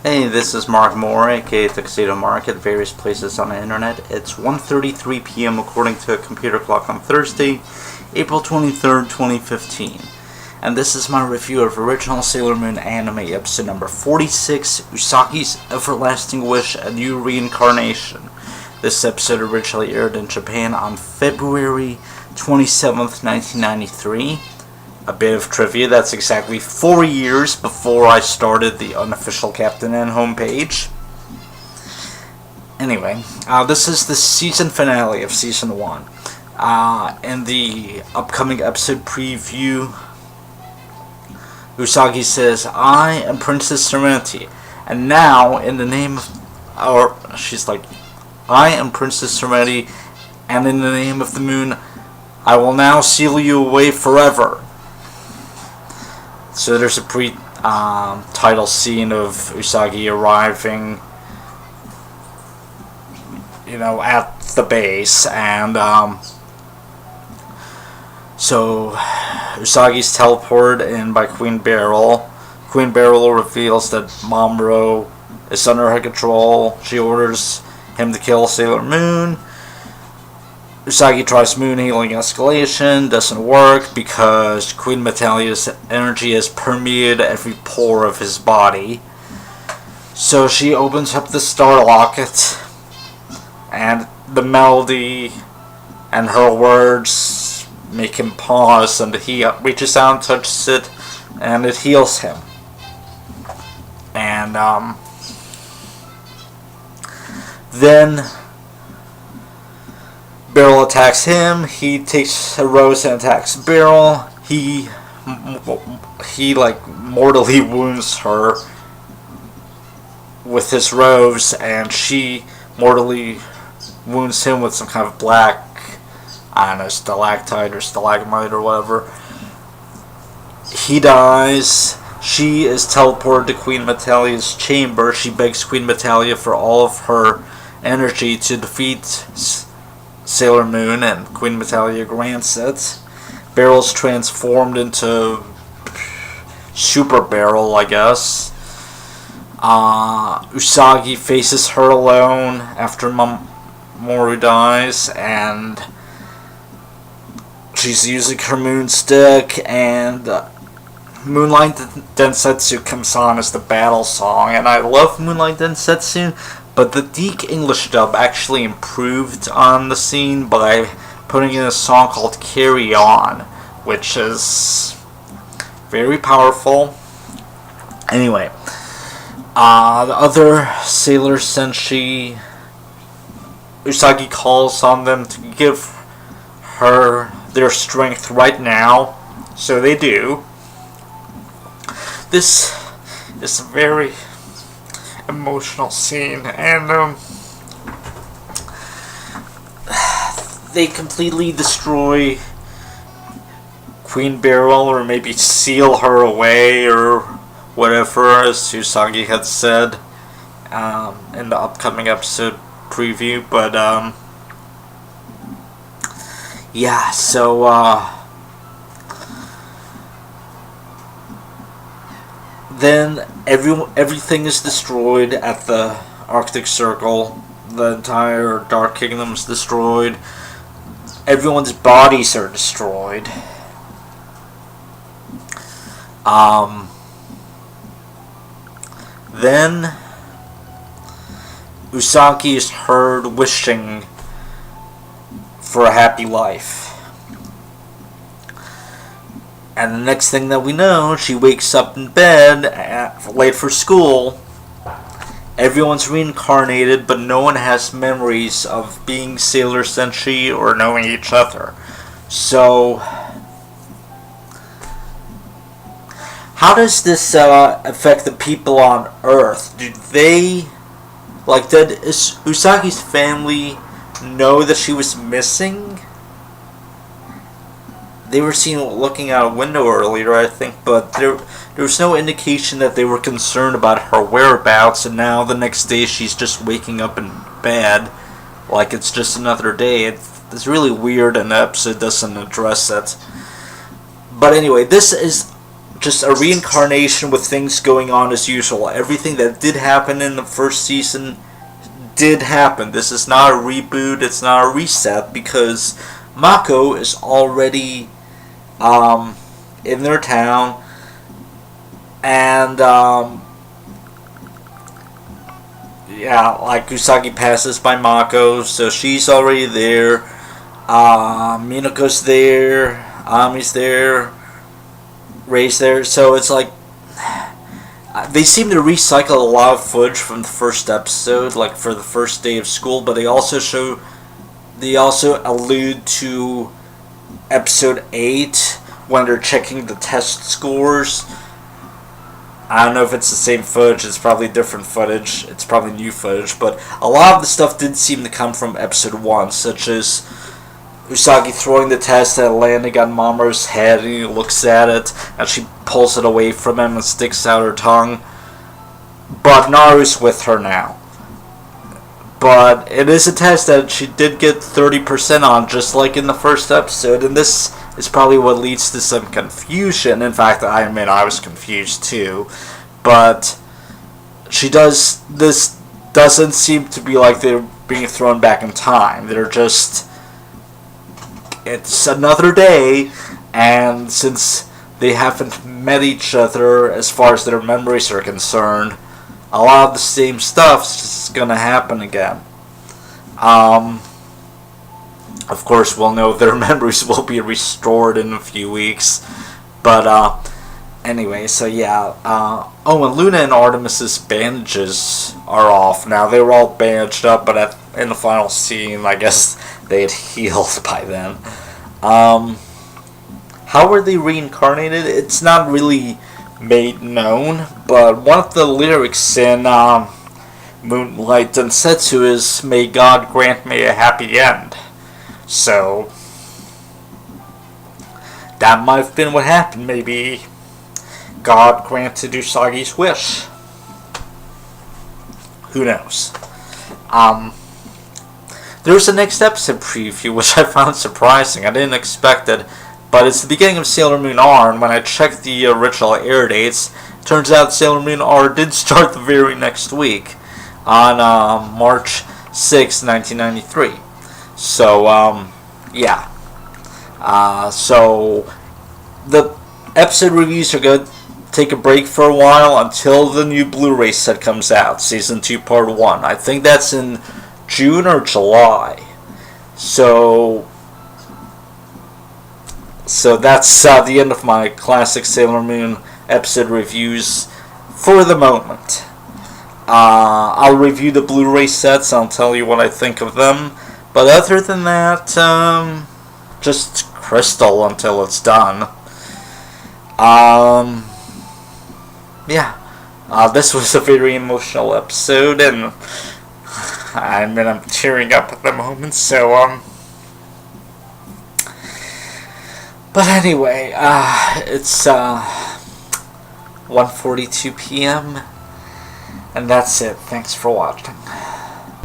Hey, this is Mark Moore, aka Tuxedo Mark, at various places on the internet. It's 1:33 p.m. according to a computer clock on Thursday, April 23rd, 2015. And this is my review of original Sailor Moon anime episode number 46, Usagi's Everlasting Wish, A New Reincarnation. This episode originally aired in Japan on February 27th, 1993. A bit of trivia, that's exactly 4 years before I started the unofficial Captain N homepage. Anyway, this is the season finale of Season 1. In the upcoming episode preview, Usagi says, "I am Princess Serenity, and now in the name of..." Or, she's like, "I am Princess Serenity, and in the name of the moon, I will now seal you away forever." So there's a pre-title scene of Usagi arriving, at the base, and so Usagi's teleported in by Queen Beryl. Queen Beryl reveals that Momoro is under her control. She orders him to kill Sailor Moon. Usagi tries moon healing escalation, doesn't work because Queen Metalia's energy has permeated every pore of his body. So she opens up the star locket, and the melody and her words make him pause, and he reaches out and touches it, and it heals him. And then Beryl attacks him. He takes a rose and attacks Beryl. He mortally wounds her with his rose, and she mortally wounds him with some kind of black, I don't know, stalactite or stalagmite or whatever. He dies. She is teleported to Queen Metalia's chamber. She begs Queen Metalia for all of her energy to defeat Sailor Moon, and Queen Metalia grants it. Beryl's transformed into Super Beryl, I guess. Usagi faces her alone after Moru dies, and she's using her moon stick, and Moonlight Densetsu comes on as the battle song, and I love Moonlight Densetsu, but the DeK English dub actually improved on the scene by putting in a song called Carry On, which is very powerful. Anyway, the other Sailor Senshi, Usagi calls on them to give her their strength right now, so they do. This is a very emotional scene, and they completely destroy Queen Beryl, or maybe seal her away, or whatever, as Usagi had said in the upcoming episode preview. But yeah, so then everything is destroyed at the Arctic Circle. The entire Dark Kingdom is destroyed. Everyone's bodies are destroyed. Then Usagi is heard wishing for a happy life. And the next thing that we know, she wakes up in bed, late for school. Everyone's reincarnated, but no one has memories of being Sailor Senshi or knowing each other. So, how does this affect the people on Earth? Did Usagi's family know that she was missing? They were seen looking out a window earlier, I think, but there was no indication that they were concerned about her whereabouts, and now the next day she's just waking up in bed like it's just another day. It's really weird, and the episode doesn't address it. But anyway, this is just a reincarnation with things going on as usual. Everything that did happen in the first season did happen. This is not a reboot, it's not a reset, because Mako is already in their town, and yeah, like Usagi passes by Mako, so she's already there. Minako's there, Ami's there, Rei's there, so it's like they seem to recycle a lot of footage from the first episode, like for the first day of school, but they also allude to episode 8 when they're checking the test scores. I don't know if it's the same footage, it's probably different footage, it's probably new footage, but a lot of the stuff did seem to come from episode 1, such as Usagi throwing the test and landing on Mamoru's head, and he looks at it, and she pulls it away from him and sticks out her tongue. But Naru's with her now. But it is a test that she did get 30% on, just like in the first episode, and this is probably what leads to some confusion. In fact, I admit I was confused too. But this doesn't seem to be like they're being thrown back in time. They're just... It's another day, and since they haven't met each other as far as their memories are concerned, a lot of the same stuff's going to happen again. Of course, we'll know their memories will be restored in a few weeks, but anyway, so yeah. Oh, and Luna and Artemis's bandages are off now. They were all bandaged up, but in the final scene, I guess they had healed by then. How were they reincarnated? It's not really made known, but one of the lyrics in Moonlight Densetsu is, "May God grant me a happy end." So that might have been what happened. Maybe God granted Usagi's wish. Who knows? There's a next episode preview, which I found surprising. I didn't expect it, but it's the beginning of Sailor Moon R, and when I checked the original air dates, it turns out Sailor Moon R did start the very next week, on March 6, 1993. So, yeah. So, the episode reviews are good. Take a break for a while until the new Blu-ray set comes out, Season 2, Part 1. I think that's in June or July. So that's the end of my classic Sailor Moon episode reviews for the moment. I'll review the Blu-ray sets, I'll tell you what I think of them, but other than that, just Crystal until it's done. Yeah, this was a very emotional episode, and I'm tearing up at the moment, so, but anyway, it's, 1:42 p.m., and that's it. Thanks for watching.